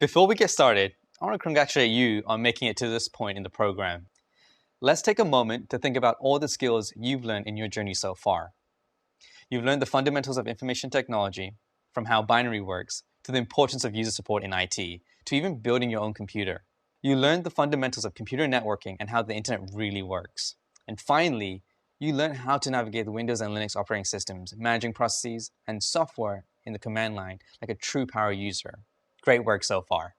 Before we get started, I want to congratulate you on making it to this point in the program. Let's take a moment to think about all the skills you've learned in your journey so far. You've learned the fundamentals of information technology, from how binary works, to the importance of user support in IT, to even building your own computer. You learned the fundamentals of computer networking and how the internet really works. And finally, you learned how to navigate the Windows and Linux operating systems, managing processes and software in the command line like a true power user. Great work so far.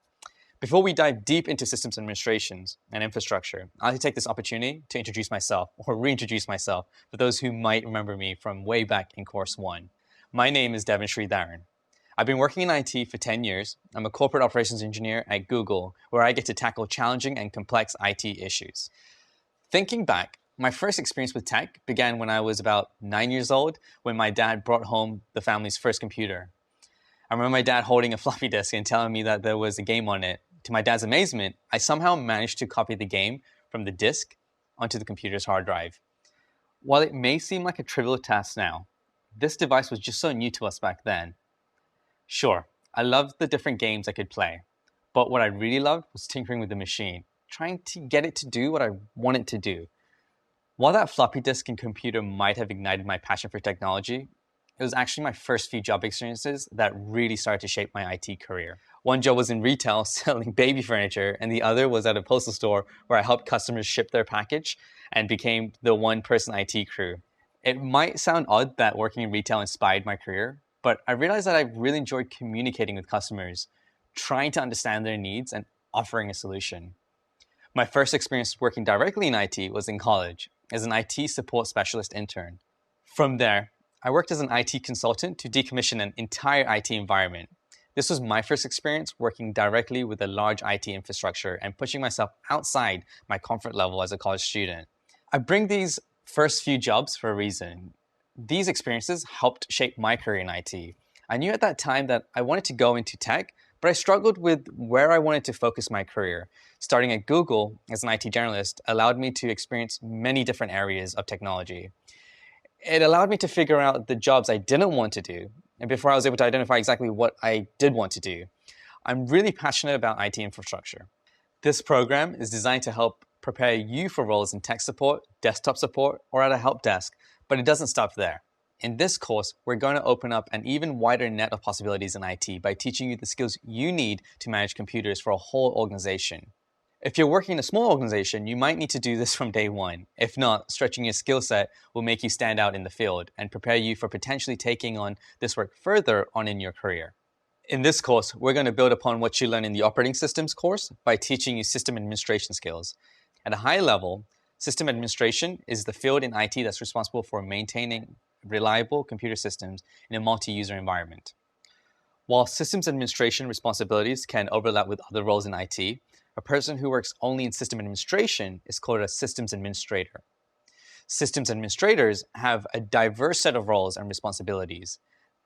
Before we dive deep into systems administrations and infrastructure, I'd like to take this opportunity to introduce myself, or reintroduce myself, for those who might remember me from way back in Course 1. My name is Devin Sridharan. I've been working in IT for 10 years. I'm a corporate operations engineer at Google, where I get to tackle challenging and complex IT issues. Thinking back, my first experience with tech began when I was about 9 years old, when my dad brought home the family's first computer. I remember my dad holding a floppy disk and telling me that there was a game on it. To my dad's amazement, I somehow managed to copy the game from the disk onto the computer's hard drive. While it may seem like a trivial task now, this device was just so new to us back then. Sure, I loved the different games I could play, but what I really loved was tinkering with the machine, trying to get it to do what I want it to do. While that floppy disk and computer might have ignited my passion for technology, it was actually my first few job experiences that really started to shape my IT career. One job was in retail selling baby furniture, and the other was at a postal store where I helped customers ship their package and became the one-person IT crew. It might sound odd that working in retail inspired my career, but I realized that I really enjoyed communicating with customers, trying to understand their needs and offering a solution. My first experience working directly in IT was in college as an IT support specialist intern. From there, I worked as an IT consultant to decommission an entire IT environment. This was my first experience working directly with a large IT infrastructure and pushing myself outside my comfort level as a college student. I bring these first few jobs for a reason. These experiences helped shape my career in IT. I knew at that time that I wanted to go into tech, but I struggled with where I wanted to focus my career. Starting at Google as an IT generalist allowed me to experience many different areas of technology. It allowed me to figure out the jobs I didn't want to do, and before I was able to identify exactly what I did want to do. I'm really passionate about IT infrastructure. This program is designed to help prepare you for roles in tech support, desktop support, or at a help desk, but it doesn't stop there. In this course, we're going to open up an even wider net of possibilities in IT by teaching you the skills you need to manage computers for a whole organization. If you're working in a small organization, you might need to do this from day one. If not, stretching your skill set will make you stand out in the field and prepare you for potentially taking on this work further on in your career. In this course, we're going to build upon what you learn in the operating systems course by teaching you system administration skills. At a high level, system administration is the field in IT that's responsible for maintaining reliable computer systems in a multi-user environment. While systems administration responsibilities can overlap with other roles in IT, a person who works only in system administration is called a systems administrator. Systems administrators have a diverse set of roles and responsibilities.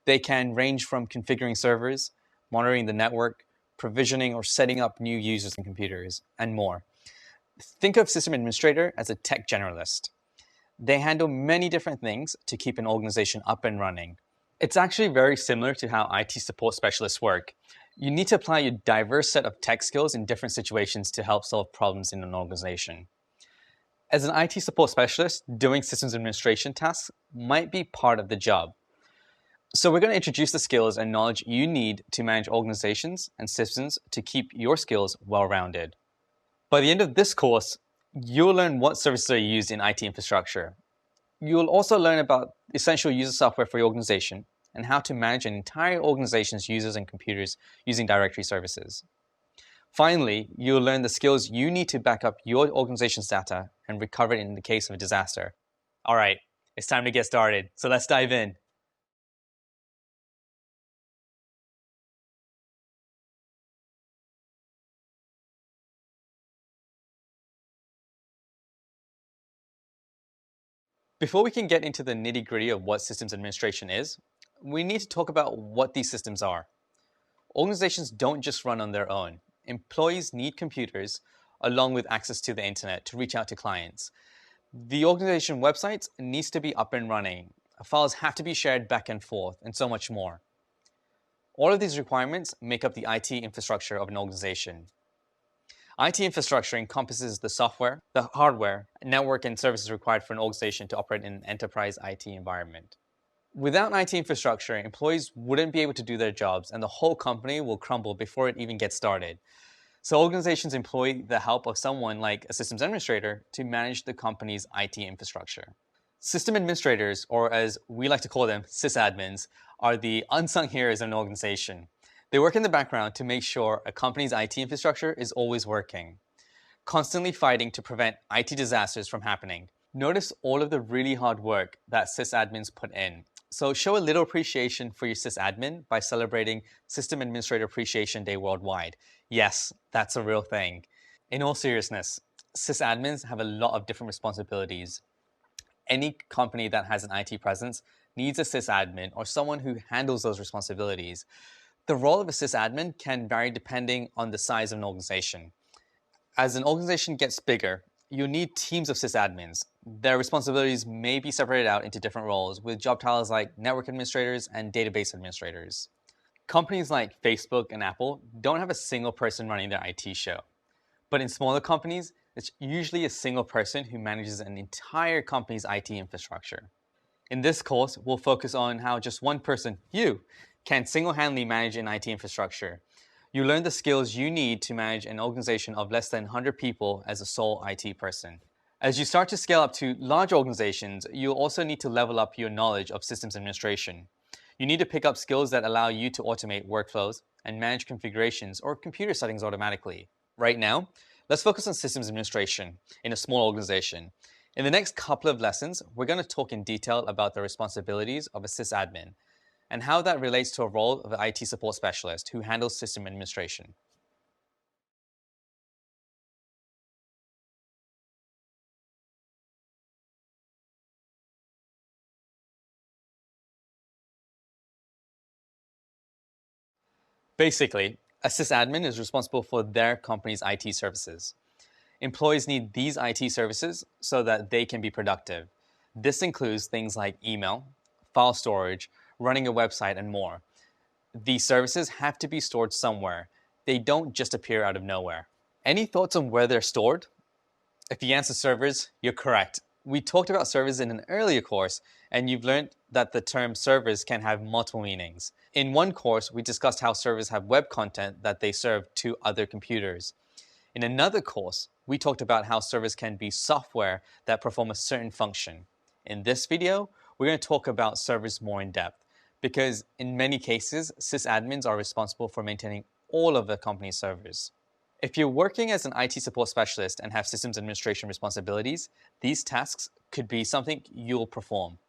They can range from configuring servers, monitoring the network, provisioning or setting up new users and computers, and more. Think of system administrator as a tech generalist. They handle many different things to keep an organization up and running. It's actually very similar to how IT support specialists work. You need to apply your diverse set of tech skills in different situations to help solve problems in an organization. As an IT support specialist, doing systems administration tasks might be part of the job. So we're going to introduce the skills and knowledge you need to manage organizations and systems to keep your skills well-rounded. By the end of this course, you'll learn what services are used in IT infrastructure. You'll also learn about essential user software for your organization and how to manage an entire organization's users and computers using directory services. Finally, you'll learn the skills you need to back up your organization's data and recover it in the case of a disaster. All right, it's time to get started, so let's dive in. Before we can get into the nitty-gritty of what systems administration is, we need to talk about what these systems are. Organizations don't just run on their own. Employees need computers along with access to the internet to reach out to clients. The organization website needs to be up and running. Files have to be shared back and forth, and so much more. All of these requirements make up the IT infrastructure of an organization. IT infrastructure encompasses the software, the hardware, network, and services required for an organization to operate in an enterprise IT environment. Without IT infrastructure, employees wouldn't be able to do their jobs, and the whole company will crumble before it even gets started. So organizations employ the help of someone like a systems administrator to manage the company's IT infrastructure. System administrators, or as we like to call them, sysadmins, are the unsung heroes of an organization. They work in the background to make sure a company's IT infrastructure is always working, constantly fighting to prevent IT disasters from happening. Notice all of the really hard work that sysadmins put in. So show a little appreciation for your sysadmin by celebrating System Administrator Appreciation Day worldwide. Yes, that's a real thing. In all seriousness, sysadmins have a lot of different responsibilities. Any company that has an IT presence needs a sysadmin or someone who handles those responsibilities. The role of a sysadmin can vary depending on the size of an organization. As an organization gets bigger, you need teams of sysadmins. Their responsibilities may be separated out into different roles with job titles like network administrators and database administrators. Companies like Facebook and Apple don't have a single person running their IT show. But in smaller companies, it's usually a single person who manages an entire company's IT infrastructure. In this course, we'll focus on how just one person, you, can single-handedly manage an IT infrastructure. You learn the skills you need to manage an organization of less than 100 people as a sole IT person. As you start to scale up to large organizations, you'll also need to level up your knowledge of systems administration. You need to pick up skills that allow you to automate workflows and manage configurations or computer settings automatically. Right now, let's focus on systems administration in a small organization. In the next couple of lessons, we're going to talk in detail about the responsibilities of a sysadmin and how that relates to a role of an IT support specialist who handles system administration. Basically, a sysadmin is responsible for their company's IT services. Employees need these IT services so that they can be productive. This includes things like email, file storage, running a website, and more. These services have to be stored somewhere. They don't just appear out of nowhere. Any thoughts on where they're stored? If you answer servers, you're correct. We talked about servers in an earlier course, and you've learned that the term servers can have multiple meanings. In one course, we discussed how servers have web content that they serve to other computers. In another course, we talked about how servers can be software that perform a certain function. In this video, we're going to talk about servers more in depth, because in many cases, sysadmins are responsible for maintaining all of the company's servers. If you're working as an IT support specialist and have systems administration responsibilities, these tasks could be something you'll perform.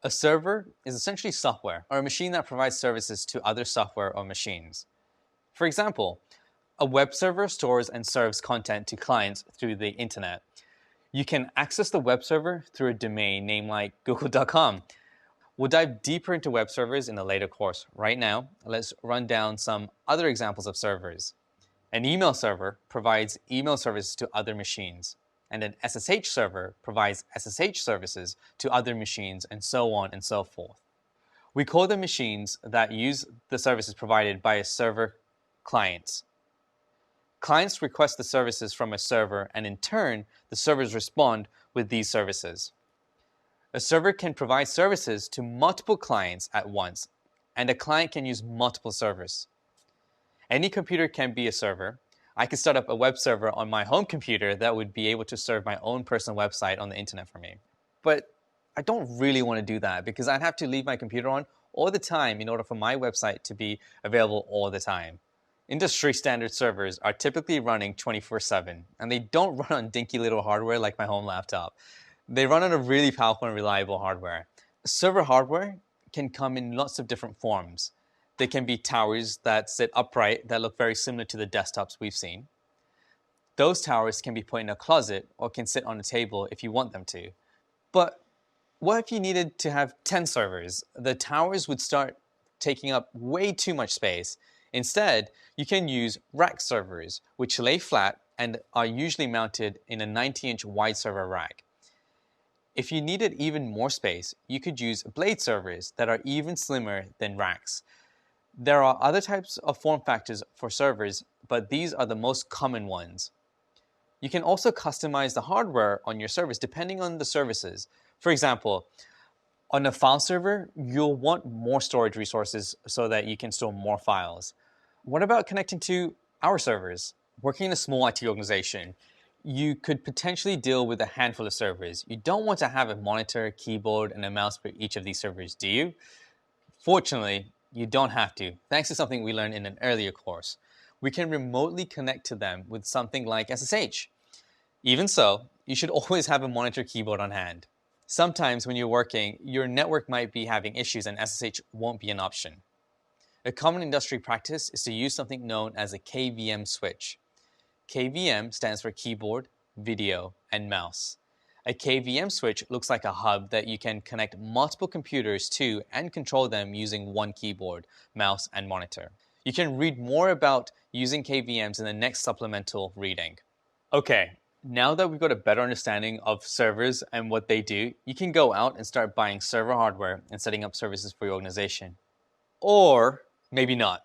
A server is essentially software or a machine that provides services to other software or machines. For example, a web server stores and serves content to clients through the internet. You can access the web server through a domain name like google.com. We'll dive deeper into web servers in a later course. Right now, let's run down some other examples of servers. An email server provides email services to other machines, and an SSH server provides SSH services to other machines, and so on and so forth. We call them machines that use the services provided by a server clients. Clients request the services from a server, and in turn, the servers respond with these services. A server can provide services to multiple clients at once, and a client can use multiple servers. Any computer can be a server. I could start up a web server on my home computer that would be able to serve my own personal website on the internet for me. But I don't really want to do that because I'd have to leave my computer on all the time in order for my website to be available all the time. Industry standard servers are typically running 24/7, and they don't run on dinky little hardware like my home laptop. They run on a really powerful and reliable hardware. Server hardware can come in lots of different forms. They can be towers that sit upright that look very similar to the desktops we've seen. Those towers can be put in a closet or can sit on a table if you want them to. But what if you needed to have 10 servers? The towers would start taking up way too much space. Instead, you can use rack servers, which lay flat and are usually mounted in a 90-inch wide server rack. If you needed even more space, you could use blade servers that are even slimmer than racks. There are other types of form factors for servers, but these are the most common ones. You can also customize the hardware on your service depending on the services. For example, on a file server, you'll want more storage resources so that you can store more files. What about connecting to our servers? Working in a small IT organization, you could potentially deal with a handful of servers. You don't want to have a monitor, keyboard, and a mouse for each of these servers, do you? Fortunately, you don't have to, thanks to something we learned in an earlier course. We can remotely connect to them with something like SSH. Even so, you should always have a monitor keyboard on hand. Sometimes when you're working, your network might be having issues and SSH won't be an option. A common industry practice is to use something known as a KVM switch. KVM stands for keyboard, video, and mouse. A KVM switch looks like a hub that you can connect multiple computers to and control them using one keyboard, mouse, and monitor. You can read more about using KVMs in the next supplemental reading. Okay, now that we've got a better understanding of servers and what they do, you can go out and start buying server hardware and setting up services for your organization. Or maybe not.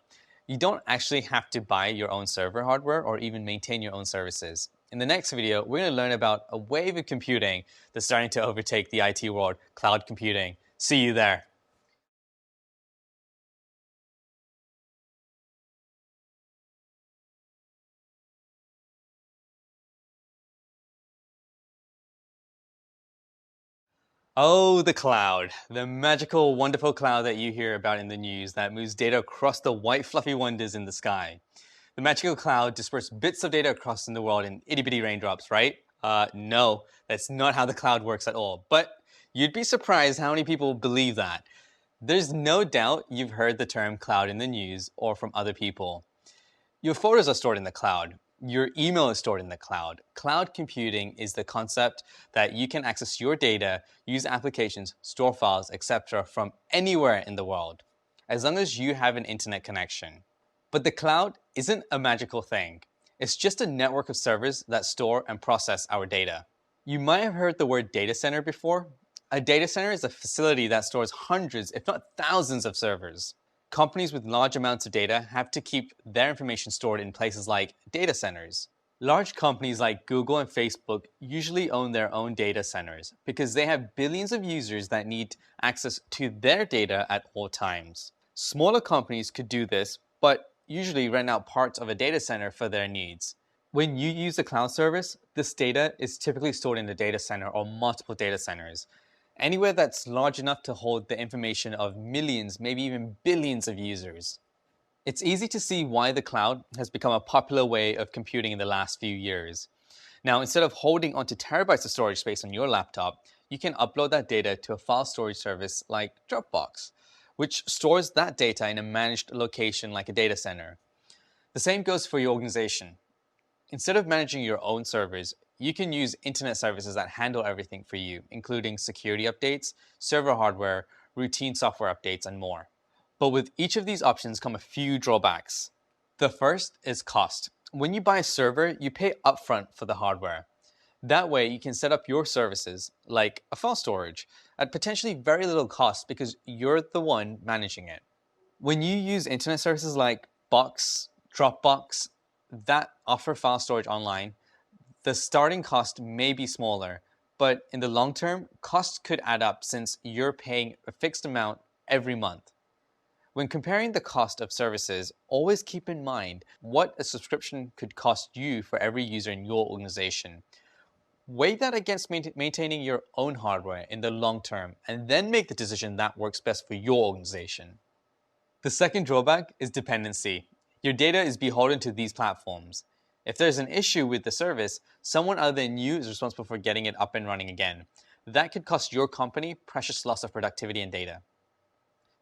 You don't actually have to buy your own server hardware or even maintain your own services. In the next video, we're going to learn about a wave of computing that's starting to overtake the IT world, cloud computing. See you there. Oh, the cloud. The magical, wonderful cloud that you hear about in the news that moves data across the white, fluffy wonders in the sky. The magical cloud disperses bits of data across in the world in itty-bitty raindrops, right? No, that's not how the cloud works at all. But you'd be surprised how many people believe that. There's no doubt you've heard the term cloud in the news or from other people. Your photos are stored in the cloud. Your email is stored in the cloud. Cloud computing is the concept that you can access your data, use applications, store files, etc. from anywhere in the world, as long as you have an internet connection. But the cloud isn't a magical thing. It's just a network of servers that store and process our data. You might have heard the word data center before. A data center is a facility that stores hundreds, if not thousands, of servers. Companies with large amounts of data have to keep their information stored in places like data centers. Large companies like Google and Facebook usually own their own data centers because they have billions of users that need access to their data at all times. Smaller companies could do this, but usually rent out parts of a data center for their needs. When you use a cloud service, this data is typically stored in a data center or multiple data centers, anywhere that's large enough to hold the information of millions, maybe even billions of users. It's easy to see why the cloud has become a popular way of computing in the last few years. Now, instead of holding onto terabytes of storage space on your laptop, you can upload that data to a file storage service like Dropbox, which stores that data in a managed location like a data center. The same goes for your organization. Instead of managing your own servers, you can use internet services that handle everything for you, including security updates, server hardware, routine software updates, and more. But with each of these options come a few drawbacks. The first is cost. When you buy a server, you pay upfront for the hardware. That way, you can set up your services, like a file storage, at potentially very little cost because you're the one managing it. When you use internet services like Box, Dropbox, that offer file storage online, the starting cost may be smaller, but in the long term, costs could add up since you're paying a fixed amount every month. When comparing the cost of services, always keep in mind what a subscription could cost you for every user in your organization. Weigh that against maintaining your own hardware in the long term, and then make the decision that works best for your organization. The second drawback is dependency. Your data is beholden to these platforms. If there's an issue with the service, someone other than you is responsible for getting it up and running again. That could cost your company precious loss of productivity and data.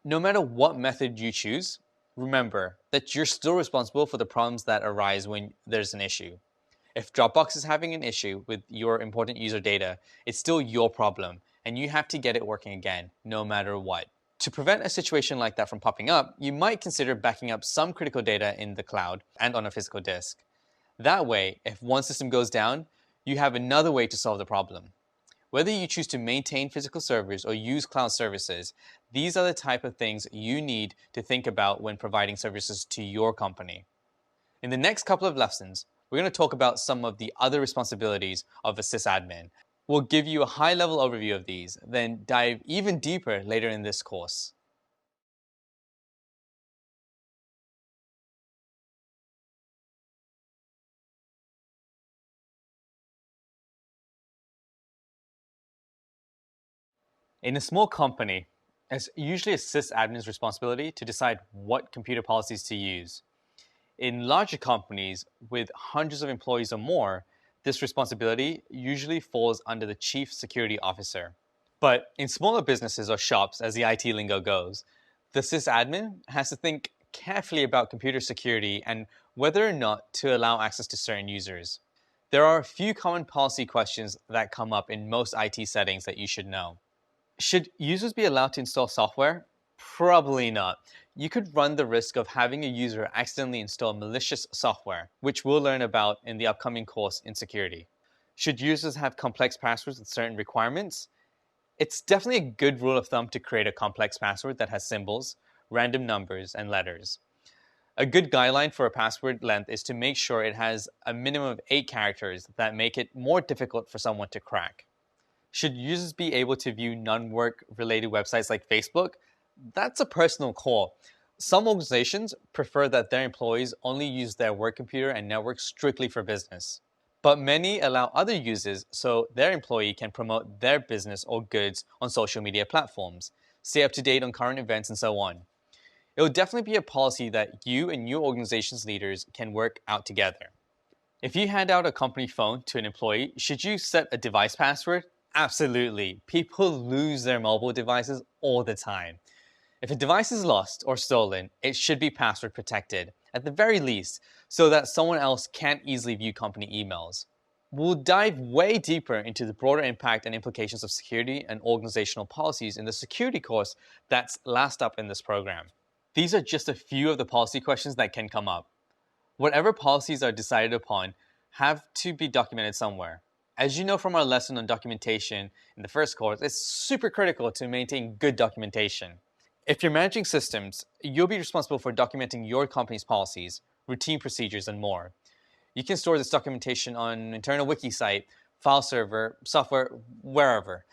No matter what method you choose, remember that you're still responsible for the problems that arise when there's an issue. If Dropbox is having an issue with your important user data, it's still your problem, and you have to get it working again, no matter what. To prevent a situation like that from popping up, you might consider backing up some critical data in the cloud and on a physical disk. That way, if one system goes down, you have another way to solve the problem. Whether you choose to maintain physical servers or use cloud services, these are the type of things you need to think about when providing services to your company. In the next couple of lessons, we're going to talk about some of the other responsibilities of a sysadmin. We'll give you a high-level overview of these, then dive even deeper later in this course. In a small company, it's usually a sysadmin's responsibility to decide what computer policies to use. In larger companies with hundreds of employees or more, this responsibility usually falls under the chief security officer. But in smaller businesses or shops, as the IT lingo goes, the sysadmin has to think carefully about computer security and whether or not to allow access to certain users. There are a few common policy questions that come up in most IT settings that you should know. Should users be allowed to install software? Probably not. You could run the risk of having a user accidentally install malicious software, which we'll learn about in the upcoming course in security. Should users have complex passwords with certain requirements? It's definitely a good rule of thumb to create a complex password that has symbols, random numbers, and letters. A good guideline for a password length is to make sure it has a minimum of 8 characters that make it more difficult for someone to crack. Should users be able to view non-work related websites like Facebook? That's a personal call. Some organizations prefer that their employees only use their work computer and network strictly for business. But many allow other users so their employee can promote their business or goods on social media platforms, stay up to date on current events, and so on. It will definitely be a policy that you and your organization's leaders can work out together. If you hand out a company phone to an employee, should you set a device password? Absolutely. People lose their mobile devices all the time. If a device is lost or stolen, it should be password protected, at the very least, so that someone else can't easily view company emails. We'll dive way deeper into the broader impact and implications of security and organizational policies in the security course that's last up in this program. These are just a few of the policy questions that can come up. Whatever policies are decided upon have to be documented somewhere. As you know from our lesson on documentation in the first course, it's super critical to maintain good documentation. If you're managing systems, you'll be responsible for documenting your company's policies, routine procedures, and more. You can store this documentation on an internal wiki site, file server, software, wherever.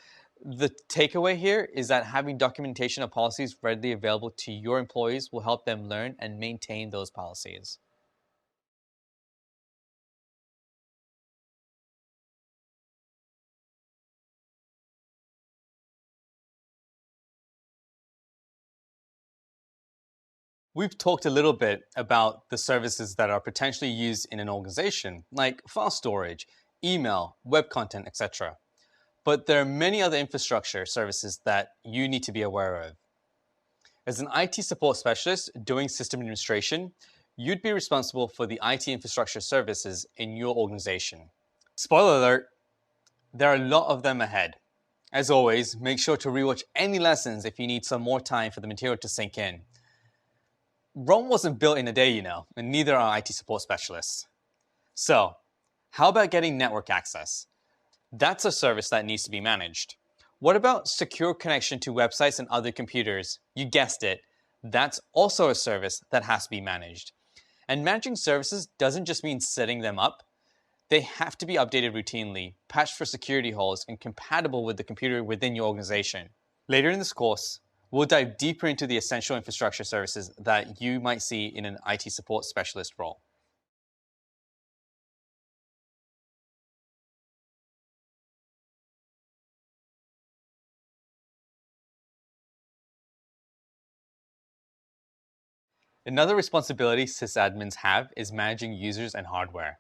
The takeaway here is that having documentation of policies readily available to your employees will help them learn and maintain those policies. We've talked a little bit about the services that are potentially used in an organization, like file storage, email, web content, etc. But there are many other infrastructure services that you need to be aware of. As an IT support specialist doing system administration, you'd be responsible for the IT infrastructure services in your organization. Spoiler alert, there are a lot of them ahead. As always, make sure to rewatch any lessons if you need some more time for the material to sink in. Rome wasn't built in a day, and neither are IT support specialists. So, how about getting network access? That's a service that needs to be managed. What about secure connection to websites and other computers? You guessed it, that's also a service that has to be managed. And managing services doesn't just mean setting them up. They have to be updated routinely, patched for security holes, and compatible with the computer within your organization. Later in this course, we'll dive deeper into the essential infrastructure services that you might see in an IT support specialist role. Another responsibility sysadmins have is managing users and hardware.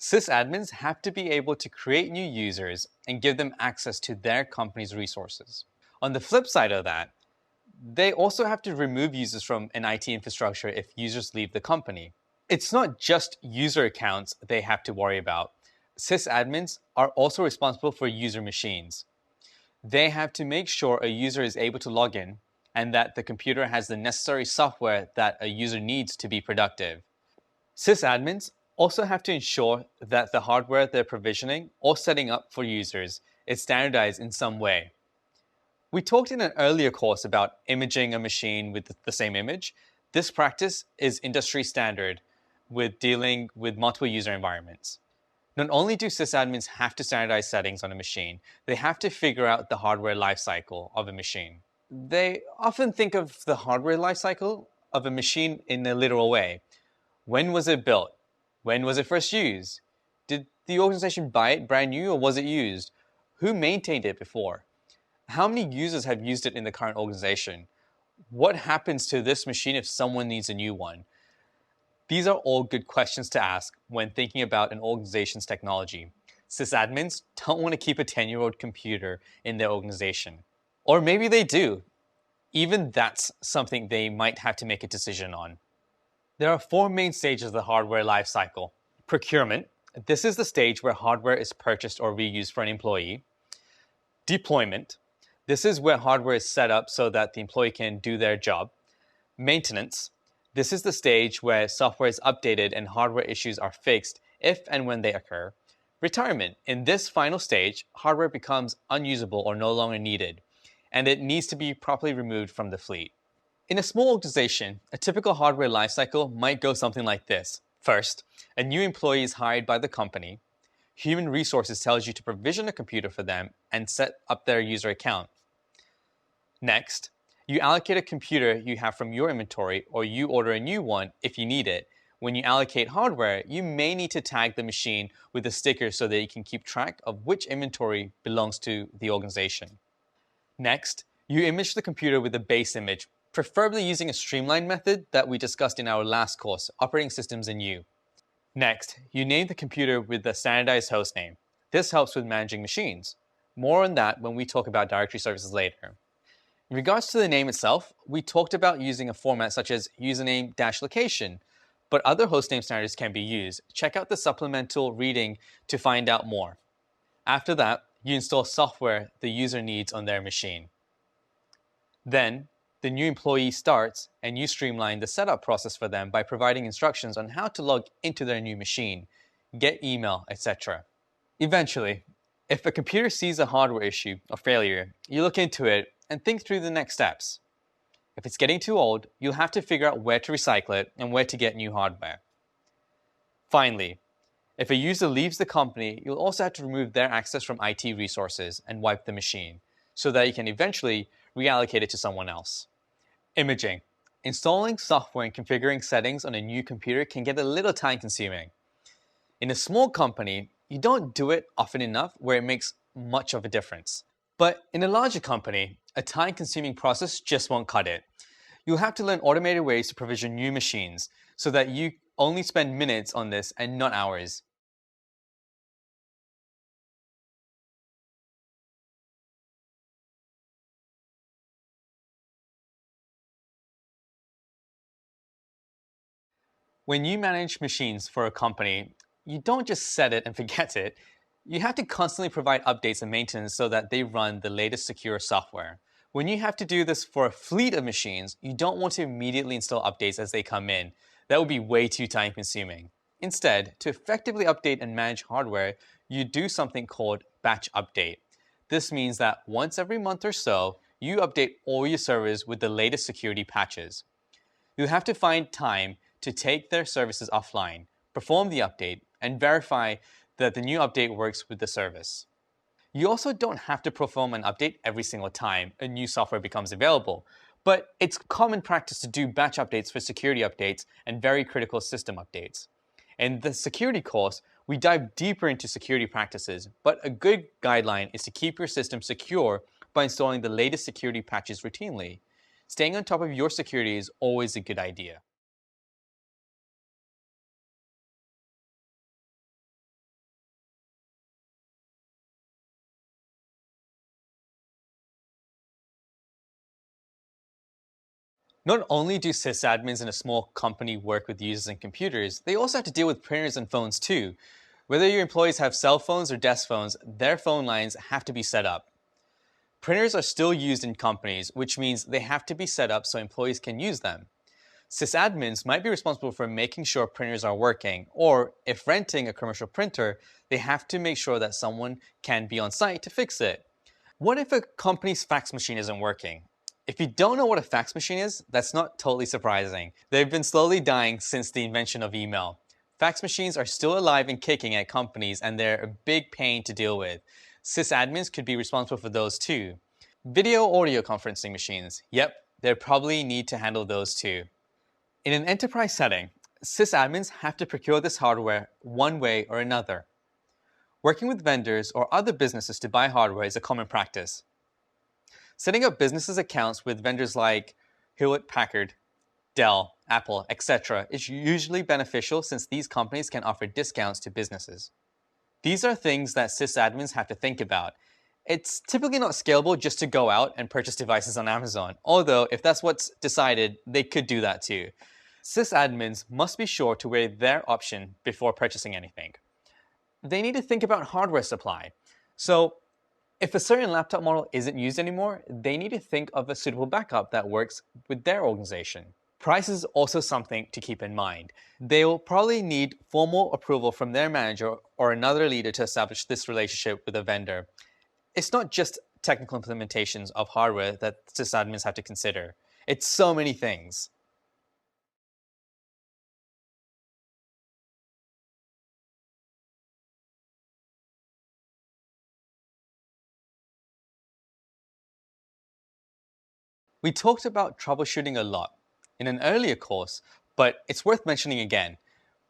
Sysadmins have to be able to create new users and give them access to their company's resources. On the flip side of that, they also have to remove users from an IT infrastructure if users leave the company. It's not just user accounts they have to worry about. Sysadmins are also responsible for user machines. They have to make sure a user is able to log in and that the computer has the necessary software that a user needs to be productive. Sysadmins also have to ensure that the hardware they're provisioning or setting up for users is standardized in some way. We talked in an earlier course about imaging a machine with the same image. This practice is industry standard with dealing with multiple user environments. Not only do sysadmins have to standardize settings on a machine, they have to figure out the hardware lifecycle of a machine. They often think of the hardware lifecycle of a machine in a literal way. When was it built? When was it first used? Did the organization buy it brand new or was it used? Who maintained it before? How many users have used it in the current organization? What happens to this machine if someone needs a new one? These are all good questions to ask when thinking about an organization's technology. Sysadmins don't want to keep a 10-year-old computer in their organization. Or maybe they do. Even that's something they might have to make a decision on. There are four main stages of the hardware lifecycle. Procurement. This is the stage where hardware is purchased or reused for an employee. Deployment. This is where hardware is set up so that the employee can do their job. Maintenance. This is the stage where software is updated and hardware issues are fixed if and when they occur. Retirement. In this final stage, hardware becomes unusable or no longer needed, and it needs to be properly removed from the fleet. In a small organization, a typical hardware lifecycle might go something like this. First, a new employee is hired by the company. Human Resources tells you to provision a computer for them and set up their user account. Next, you allocate a computer you have from your inventory, or you order a new one if you need it. When you allocate hardware, you may need to tag the machine with a sticker so that you can keep track of which inventory belongs to the organization. Next, you image the computer with a base image, preferably using a streamlined method that we discussed in our last course, Operating Systems in U. Next, you name the computer with the standardized host name. This helps with managing machines. More on that when we talk about directory services later. In regards to the name itself, we talked about using a format such as username-location, but other hostname standards can be used. Check out the supplemental reading to find out more. After that, you install software the user needs on their machine. Then, the new employee starts and you streamline the setup process for them by providing instructions on how to log into their new machine, get email, etc. Eventually, if a computer sees a hardware issue or failure, you look into it and think through the next steps. If it's getting too old, you'll have to figure out where to recycle it and where to get new hardware. Finally, if a user leaves the company, you'll also have to remove their access from IT resources and wipe the machine, so that you can eventually reallocate it to someone else. Imaging. Installing software and configuring settings on a new computer can get a little time-consuming. In a small company, you don't do it often enough where it makes much of a difference. But in a larger company, a time-consuming process just won't cut it. You'll have to learn automated ways to provision new machines so that you only spend minutes on this and not hours. When you manage machines for a company, you don't just set it and forget it. You have to constantly provide updates and maintenance so that they run the latest secure software. When you have to do this for a fleet of machines, you don't want to immediately install updates as they come in. That would be way too time consuming. Instead, to effectively update and manage hardware, you do something called batch update. This means that once every month or so, you update all your servers with the latest security patches. You'll have to find time to take their services offline, perform the update, and verify that the new update works with the service. You also don't have to perform an update every single time a new software becomes available, but it's common practice to do batch updates for security updates and very critical system updates. In the security course, we dive deeper into security practices, but a good guideline is to keep your system secure by installing the latest security patches routinely. Staying on top of your security is always a good idea. Not only do sysadmins in a small company work with users and computers, they also have to deal with printers and phones too. Whether your employees have cell phones or desk phones, their phone lines have to be set up. Printers are still used in companies, which means they have to be set up so employees can use them. Sysadmins might be responsible for making sure printers are working, or if renting a commercial printer, they have to make sure that someone can be on site to fix it. What if a company's fax machine isn't working? If you don't know what a fax machine is, that's not totally surprising. They've been slowly dying since the invention of email. Fax machines are still alive and kicking at companies, and they're a big pain to deal with. Sysadmins could be responsible for those too. Video audio conferencing machines. Yep, they probably need to handle those too. In an enterprise setting, sysadmins have to procure this hardware one way or another. Working with vendors or other businesses to buy hardware is a common practice. Setting up businesses accounts with vendors like Hewlett Packard, Dell, Apple, etc. is usually beneficial since these companies can offer discounts to businesses. These are things that sysadmins have to think about. It's typically not scalable just to go out and purchase devices on Amazon, although if that's what's decided, they could do that too. Sysadmins must be sure to weigh their option before purchasing anything. They need to think about hardware supply. So if a certain laptop model isn't used anymore, they need to think of a suitable backup that works with their organization. Price is also something to keep in mind. They will probably need formal approval from their manager or another leader to establish this relationship with a vendor. It's not just technical implementations of hardware that sysadmins have to consider. It's so many things. We talked about troubleshooting a lot in an earlier course, but it's worth mentioning again.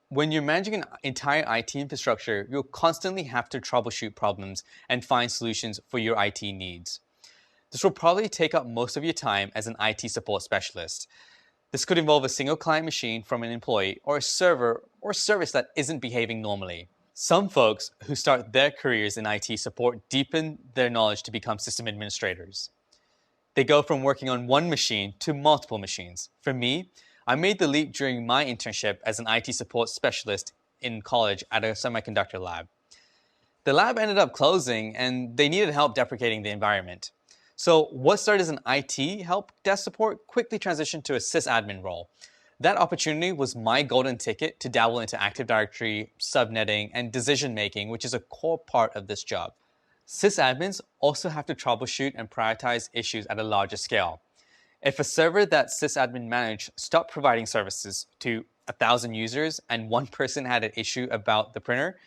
When you're managing an entire IT infrastructure, you'll constantly have to troubleshoot problems and find solutions for your IT needs. This will probably take up most of your time as an IT support specialist. This could involve a single client machine from an employee or a server or service that isn't behaving normally. Some folks who start their careers in IT support deepen their knowledge to become system administrators. They go from working on one machine to multiple machines. For me, I made the leap during my internship as an IT support specialist in college at a semiconductor lab. The lab ended up closing and they needed help deprecating the environment. So what started as an IT help desk support quickly transitioned to a sysadmin role. That opportunity was my golden ticket to dabble into Active Directory, subnetting, and decision making, which is a core part of this job. Sysadmins also have to troubleshoot and prioritize issues at a larger scale. If a server that sysadmin managed stopped providing services to 1,000 users and one person had an issue about the printer,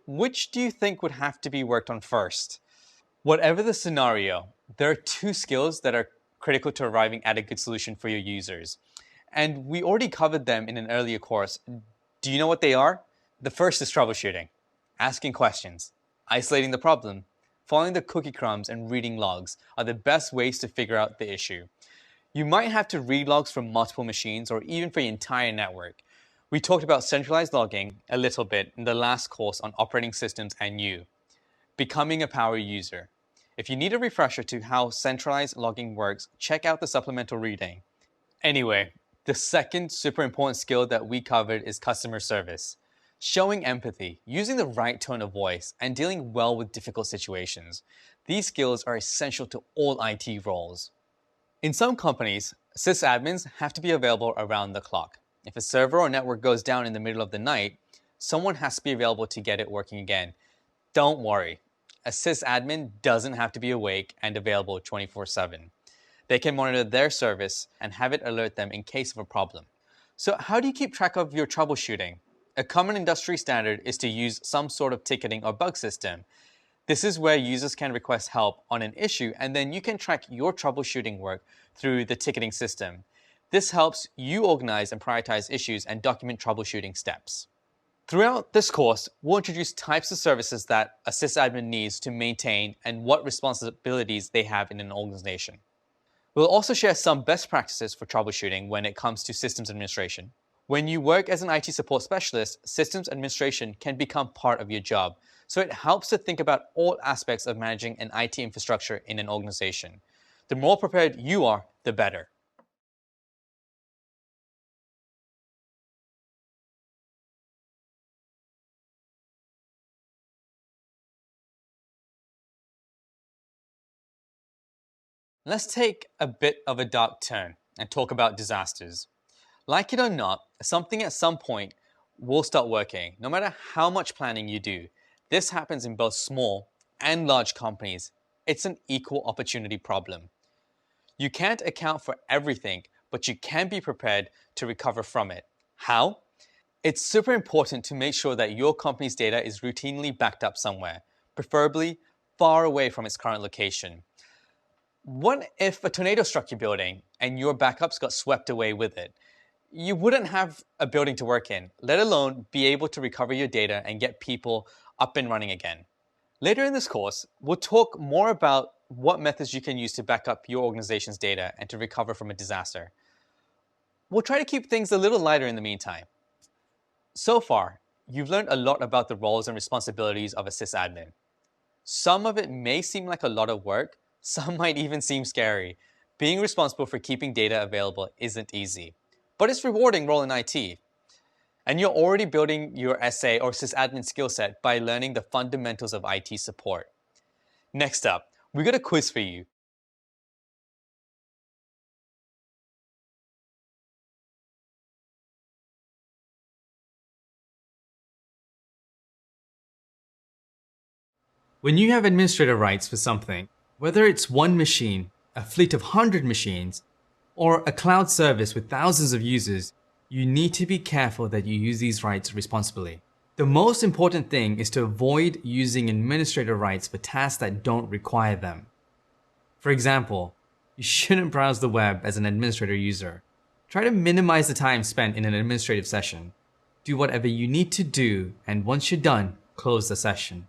which do you think would have to be worked on first? Whatever the scenario, there are two skills that are critical to arriving at a good solution for your users. And we already covered them in an earlier course. Do you know what they are? The first is troubleshooting, asking questions, isolating the problem, following the cookie crumbs, and reading logs are the best ways to figure out the issue. You might have to read logs from multiple machines or even for your entire network. We talked about centralized logging a little bit in the last course on operating systems and you. Becoming a power user. If you need a refresher to how centralized logging works, check out the supplemental reading. Anyway, the second super important skill that we covered is customer service. Showing empathy, using the right tone of voice, and dealing well with difficult situations. These skills are essential to all IT roles. In some companies, sysadmins have to be available around the clock. If a server or network goes down in the middle of the night, someone has to be available to get it working again. Don't worry, a sysadmin doesn't have to be awake and available 24/7. They can monitor their service and have it alert them in case of a problem. So how do you keep track of your troubleshooting? A common industry standard is to use some sort of ticketing or bug system. This is where users can request help on an issue and then you can track your troubleshooting work through the ticketing system. This helps you organize and prioritize issues and document troubleshooting steps. Throughout this course, we'll introduce types of services that a sysadmin needs to maintain and what responsibilities they have in an organization. We'll also share some best practices for troubleshooting when it comes to systems administration. When you work as an IT support specialist, systems administration can become part of your job, so it helps to think about all aspects of managing an IT infrastructure in an organization. The more prepared you are, the better. Let's take a bit of a dark turn and talk about disasters. Like it or not, something at some point will start working, no matter how much planning you do. This happens in both small and large companies. It's an equal opportunity problem. You can't account for everything, but you can be prepared to recover from it. How? It's super important to make sure that your company's data is routinely backed up somewhere, preferably far away from its current location. What if a tornado struck your building and your backups got swept away with it? You wouldn't have a building to work in, let alone be able to recover your data and get people up and running again. Later in this course, we'll talk more about what methods you can use to back up your organization's data and to recover from a disaster. We'll try to keep things a little lighter in the meantime. So far, you've learned a lot about the roles and responsibilities of a sysadmin. Some of it may seem like a lot of work, some might even seem scary. Being responsible for keeping data available isn't easy, but it's a rewarding role in IT. And you're already building your SA or sysadmin skill set by learning the fundamentals of IT support. Next up, we got a quiz for you. When you have administrator rights for something, whether it's one machine, a fleet of 100 machines, or a cloud service with thousands of users, you need to be careful that you use these rights responsibly. The most important thing is to avoid using administrator rights for tasks that don't require them. For example, you shouldn't browse the web as an administrator user. Try to minimize the time spent in an administrative session. Do whatever you need to do, and once you're done, close the session.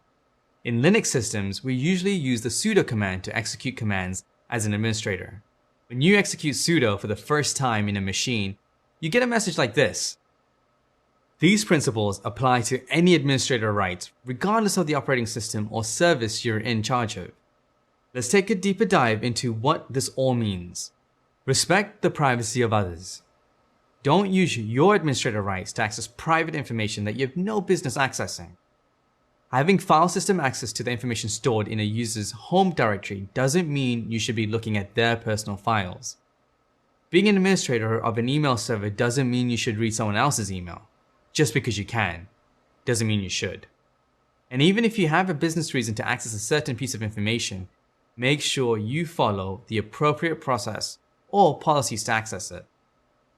In Linux systems, we usually use the sudo command to execute commands as an administrator. When you execute sudo for the first time in a machine, you get a message like this. These principles apply to any administrator rights, regardless of the operating system or service you're in charge of. Let's take a deeper dive into what this all means. Respect the privacy of others. Don't use your administrator rights to access private information that you have no business accessing. Having file system access to the information stored in a user's home directory doesn't mean you should be looking at their personal files. Being an administrator of an email server doesn't mean you should read someone else's email. Just because you can, doesn't mean you should. And even if you have a business reason to access a certain piece of information, make sure you follow the appropriate process or policies to access it.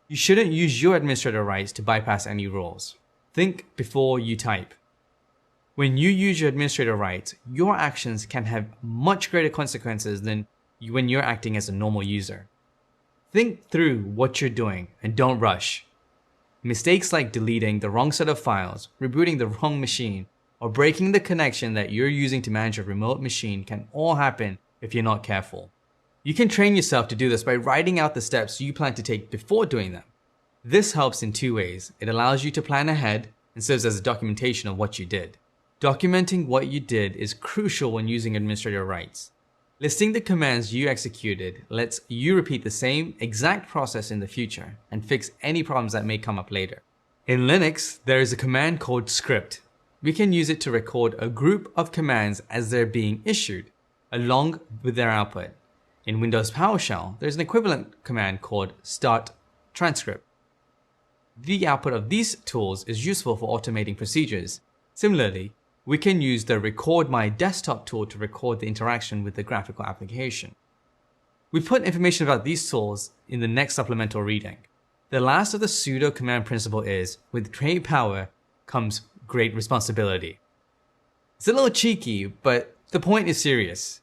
You shouldn't use your administrator rights to bypass any rules. Think before you type. When you use your administrator rights, your actions can have much greater consequences than when you're acting as a normal user. Think through what you're doing and don't rush. Mistakes like deleting the wrong set of files, rebooting the wrong machine, or breaking the connection that you're using to manage a remote machine can all happen if you're not careful. You can train yourself to do this by writing out the steps you plan to take before doing them. This helps in two ways. It allows you to plan ahead and serves as a documentation of what you did. Documenting what you did is crucial when using administrator rights. Listing the commands you executed lets you repeat the same exact process in the future and fix any problems that may come up later. In Linux, there is a command called script. We can use it to record a group of commands as they're being issued, along with their output. In Windows PowerShell, there's an equivalent command called start transcript. The output of these tools is useful for automating procedures. Similarly, we can use the Record My Desktop tool to record the interaction with the graphical application. We put information about these tools in the next supplemental reading. The last of the sudo command principle is, with great power comes great responsibility. It's a little cheeky, but the point is serious.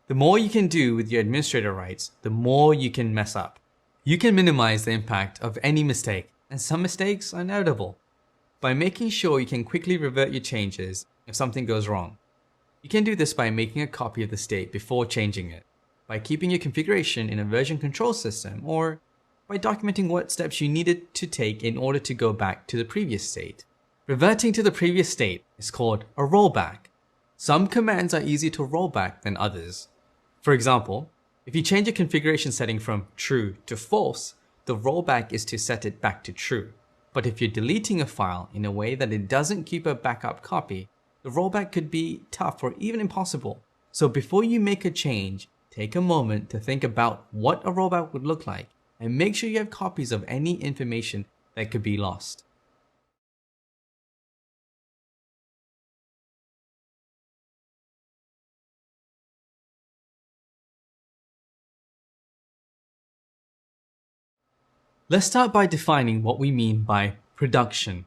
The more you can do with your administrator rights, the more you can mess up. You can minimize the impact of any mistake, and some mistakes are inevitable, by making sure you can quickly revert your changes if something goes wrong. You can do this by making a copy of the state before changing it, by keeping your configuration in a version control system, or by documenting what steps you needed to take in order to go back to the previous state. Reverting to the previous state is called a rollback. Some commands are easier to roll back than others. For example, if you change a configuration setting from true to false, the rollback is to set it back to true. But if you're deleting a file in a way that it doesn't keep a backup copy, the rollback could be tough or even impossible. So before you make a change, take a moment to think about what a rollback would look like and make sure you have copies of any information that could be lost. Let's start by defining what we mean by production.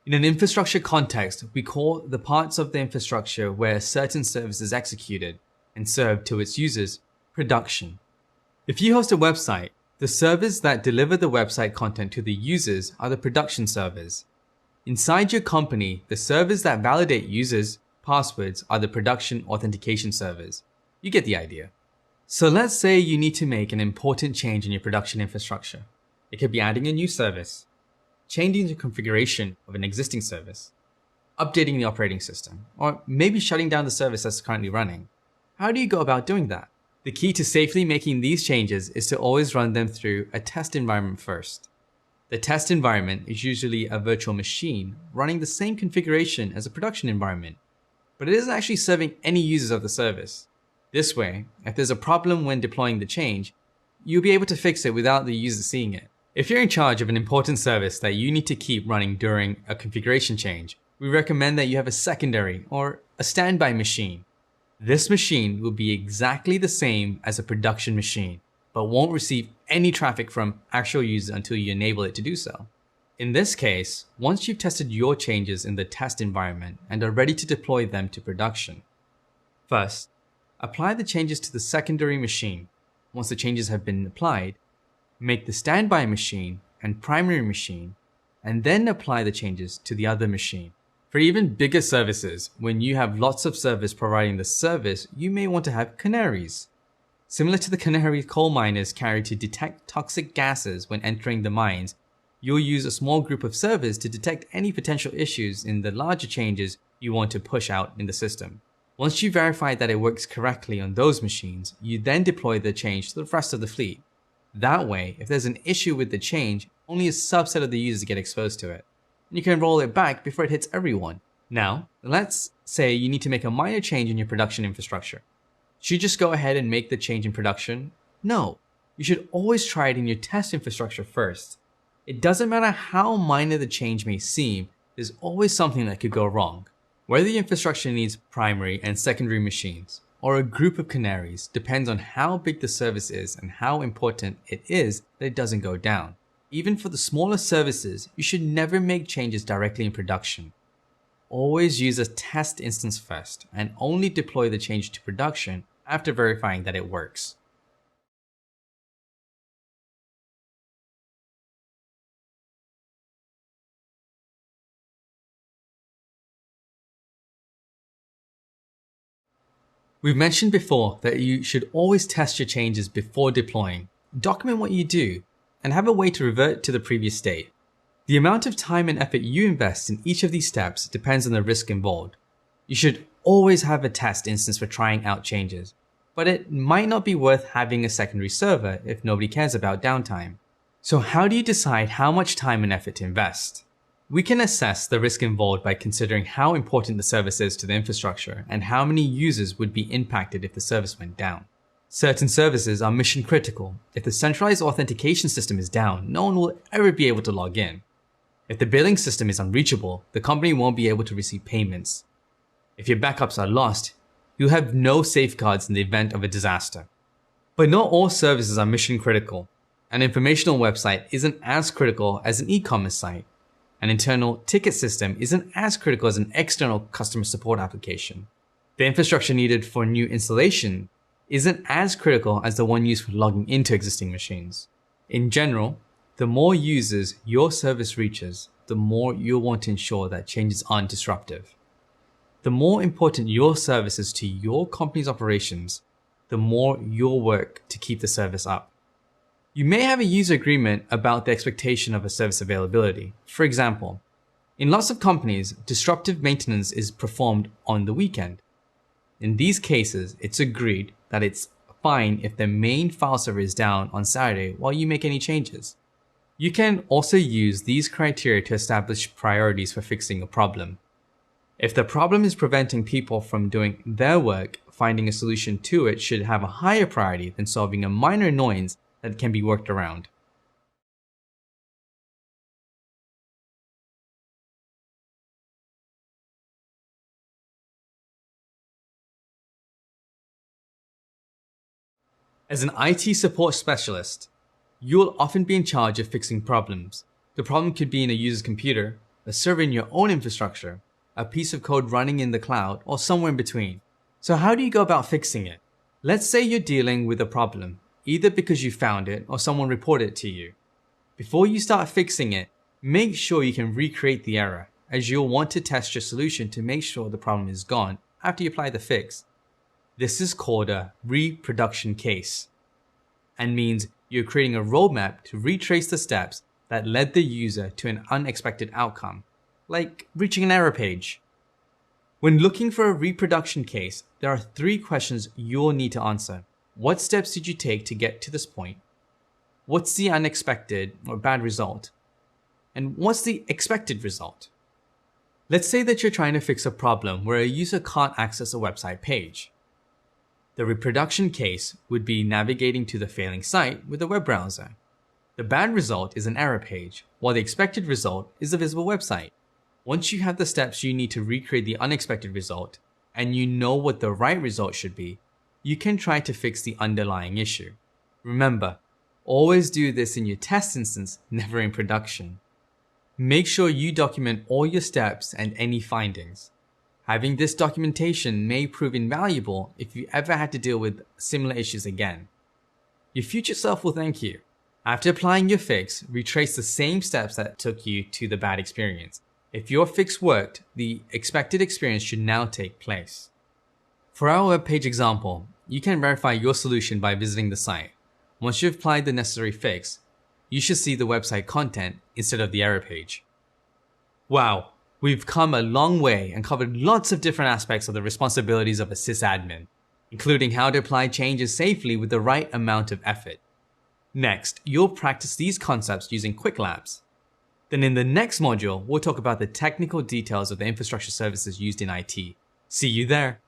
In an infrastructure context, we call the parts of the infrastructure where a certain service is executed and served to its users production. If you host a website, the servers that deliver the website content to the users are the production servers. Inside your company, the servers that validate users' passwords are the production authentication servers. You get the idea. So let's say you need to make an important change in your production infrastructure. It could be adding a new service, changing the configuration of an existing service, updating the operating system, or maybe shutting down the service that's currently running. How do you go about doing that? The key to safely making these changes is to always run them through a test environment first. The test environment is usually a virtual machine running the same configuration as a production environment, but it isn't actually serving any users of the service. This way, if there's a problem when deploying the change, you'll be able to fix it without the user seeing it. If you're in charge of an important service that you need to keep running during a configuration change, we recommend that you have a secondary or a standby machine. This machine will be exactly the same as a production machine, but won't receive any traffic from actual users until you enable it to do so. In this case, once you've tested your changes in the test environment and are ready to deploy them to production, first, apply the changes to the secondary machine. Once the changes have been applied, make the standby machine and primary machine, and then apply the changes to the other machine. For even bigger services, when you have lots of servers providing the service, you may want to have canaries. Similar to the canary coal miners carry to detect toxic gases when entering the mines, you'll use a small group of servers to detect any potential issues in the larger changes you want to push out in the system. Once you verify that it works correctly on those machines, you then deploy the change to the rest of the fleet. That way, if there's an issue with the change, only a subset of the users get exposed to it, and you can roll it back before it hits everyone. Now, let's say you need to make a minor change in your production infrastructure. Should you just go ahead and make the change in production? No, you should always try it in your test infrastructure first. It doesn't matter how minor the change may seem, there's always something that could go wrong. Whether the infrastructure needs primary and secondary machines, or a group of canaries, depends on how big the service is and how important it is that it doesn't go down. Even for the smaller services, you should never make changes directly in production. Always use a test instance first, and only deploy the change to production after verifying that it works. We've mentioned before that you should always test your changes before deploying. Document what you do, and have a way to revert to the previous state. The amount of time and effort you invest in each of these steps depends on the risk involved. You should always have a test instance for trying out changes, but it might not be worth having a secondary server if nobody cares about downtime. So how do you decide how much time and effort to invest? We can assess the risk involved by considering how important the service is to the infrastructure and how many users would be impacted if the service went down. Certain services are mission critical. If the centralized authentication system is down, no one will ever be able to log in. If the billing system is unreachable, the company won't be able to receive payments. If your backups are lost, you'll have no safeguards in the event of a disaster. But not all services are mission critical. An informational website isn't as critical as an e-commerce site. An internal ticket system isn't as critical as an external customer support application. The infrastructure needed for new installation isn't as critical as the one used for logging into existing machines. In general, the more users your service reaches, the more you'll want to ensure that changes aren't disruptive. The more important your service is to your company's operations, the more you'll work to keep the service up. You may have a user agreement about the expectation of a service availability. For example, in lots of companies, disruptive maintenance is performed on the weekend. In these cases, it's agreed that it's fine if the main file server is down on Saturday while you make any changes. You can also use these criteria to establish priorities for fixing a problem. If the problem is preventing people from doing their work, finding a solution to it should have a higher priority than solving a minor annoyance that can be worked around. As an IT support specialist, you'll often be in charge of fixing problems. The problem could be in a user's computer, a server in your own infrastructure, a piece of code running in the cloud, or somewhere in between. So how do you go about fixing it? Let's say you're dealing with a problem, either because you found it or someone reported it to you. Before you start fixing it, make sure you can recreate the error, as you'll want to test your solution to make sure the problem is gone after you apply the fix. This is called a reproduction case, and means you're creating a roadmap to retrace the steps that led the user to an unexpected outcome, like reaching an error page. When looking for a reproduction case, there are 3 questions you'll need to answer. What steps did you take to get to this point? What's the unexpected or bad result? And what's the expected result? Let's say that you're trying to fix a problem where a user can't access a website page. The reproduction case would be navigating to the failing site with a web browser. The bad result is an error page, while the expected result is a visible website. Once you have the steps you need to recreate the unexpected result, and you know what the right result should be, you can try to fix the underlying issue. Remember, always do this in your test instance, never in production. Make sure you document all your steps and any findings. Having this documentation may prove invaluable if you ever had to deal with similar issues again. Your future self will thank you. After applying your fix, retrace the same steps that took you to the bad experience. If your fix worked, the expected experience should now take place. For our web page example, you can verify your solution by visiting the site. Once you've applied the necessary fix, you should see the website content instead of the error page. Wow! We've come a long way and covered lots of different aspects of the responsibilities of a sysadmin, including how to apply changes safely with the right amount of effort. Next, you'll practice these concepts using Quick Labs. Then in the next module, we'll talk about the technical details of the infrastructure services used in IT. See you there!